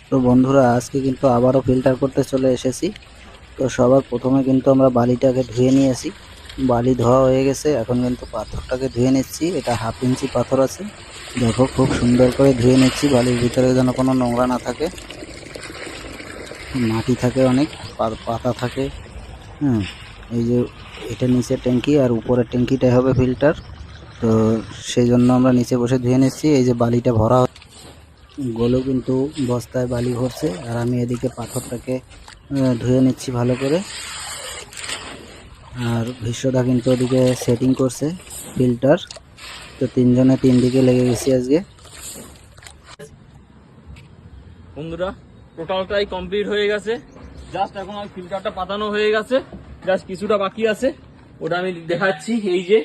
তো বন্ধুরা আজকে কিন্তু আবারও ফিল্টার করতে চলে এসেছি। তো সবার প্রথমে কিন্তু আমরা বালিটাকে ধুয়ে নিয়েছি। বালি ধোয়া হয়ে গেছে, এখন কিন্তু পাথরটাকে ধুয়ে নিচ্ছি। এটা 1/2 ইঞ্চি পাথর আছে, দেখো খুব সুন্দর করে ধুয়ে নিচ্ছি। বালির ভিতরে যেন কোনো নোংরা না থাকে, মাটি থাকে, অনেক পাতা থাকে। হ্যাঁ, এই যে এটা নিচে ট্যাঙ্কি আর উপরের ট্যাঙ্কিটাই হবে ফিল্টার। তো সেই জন্য আমরা নিচে বসে ধুয়ে নিচ্ছি। এই যে বালিটা ভরা গোলু কিন্তু বস্তায় বালি ভরছে, আর আমি এদিকে পাথরটাকে ধুয়ে নিচ্ছি ভালো করে। আর বিশ্বদা কিন্তু ওদিকে সেটিং করছে ফিল্টার। তো তিনজনে তিন দিকে লেগে গেছি আজকে। বন্ধুরা টোটালটাই কমপ্লিট হয়ে গেছে, জাস্ট এখন আর ফিল্টারটা পাতানো হয়ে গেছে, জাস্ট কিছুটা বাকি আছে, ওটা আমি দেখাচ্ছি। এই যে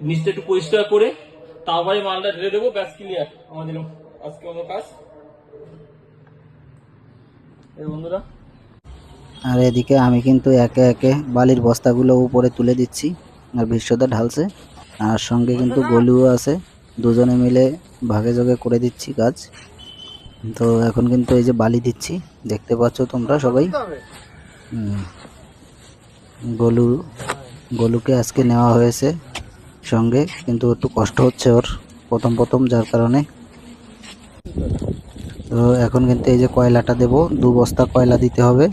নিচটা একটু পরিষ্কার করে তারপরে মালটা ঢেলে দেবো, ব্যাস ক্লিয়ার আমাদের আজকে মতো কাজ। এই বন্ধুরা, আর এদিকে আমি কিন্তু একে একে বালির বস্তাগুলো উপরে তুলে দিচ্ছি, আর বিশ্বদা ঢালছে, আর সঙ্গে কিন্তু গলুও আছে। দুজনে মিলে ভাগে যোগে করে দিচ্ছি কাজ। তো এখন কিন্তু এই যে বালি দিচ্ছি, দেখতে পাচ্ছ তোমরা সবাই। গলুকে আজকে নেওয়া হয়েছে সঙ্গে, কিন্তু একটু কষ্ট হচ্ছে ওর প্রথম প্রথম, যার কারণে। তো এখন কিন্তু এই যে কয়লাটা দেব, 2 বস্তা কয়লা দিতে হবে।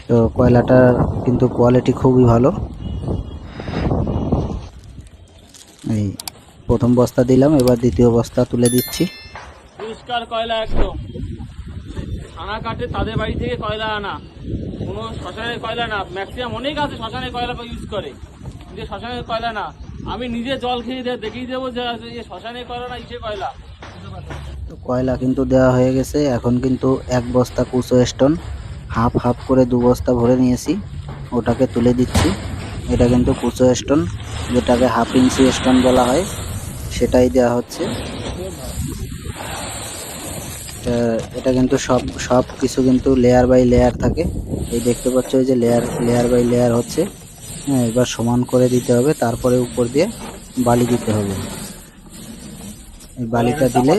তো কয়লাটার কিন্তু কোয়ালিটি খুবই ভালো। এই প্রথম বস্তা দিলাম, এবার দ্বিতীয় বস্তা তুলে দিচ্ছি। পরিষ্কার কয়লা একদম, আনা কাটে তাদের বাড়ি থেকে কয়লা আনা, কোনো শ্মশানের কয়লা না। ম্যাক্সিমাম অনেক আছে শ্মশানের কয়লা ইউজ করে, কিন্তু শ্মশানের কয়লা না। আমি নিজে জল খেয়ে দেখিয়ে দেবো যে শ্মশানের কয়লা না, ইসে কয়লা। তো কয়লা কিন্তু দেওয়া হয়ে গেছে। এখন কিন্তু 1 বস্তা কুচো স্টোন হাফ হাফ করে 2 বস্তা ভরে নিয়েছি, ওটাকে তুলে দিচ্ছি। এটা কিন্তু কুচো স্টোন, যেটাকে 1/2 ইঞ্চি স্টোন বলা হয়, সেটাই দেওয়া হচ্ছে। এটা কিন্তু সব কিছু কিন্তু লেয়ার বাই লেয়ার থাকে। এই দেখতে পাচ্ছ, এই যে লেয়ার বাই লেয়ার হচ্ছে। হ্যাঁ, এবার সমান করে দিতে হবে, তারপরে উপর দিয়ে বালি দিতে হবে। এই বালিটা দিলে,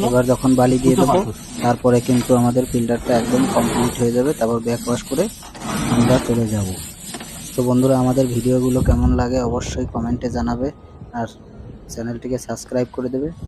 এবার যখন বালি দিয়ে দেবো, তারপরে কিন্তু আমাদের ফিল্টারটা একদম কমপ্লিট হয়ে যাবে। তারপর ব্যাক ওয়াশ করে আমরা চলে যাব। তো বন্ধুরা, আমাদের ভিডিওগুলো কেমন লাগে অবশ্যই কমেন্টে জানাবে, আর চ্যানেলটিকে সাবস্ক্রাইব করে দেবে।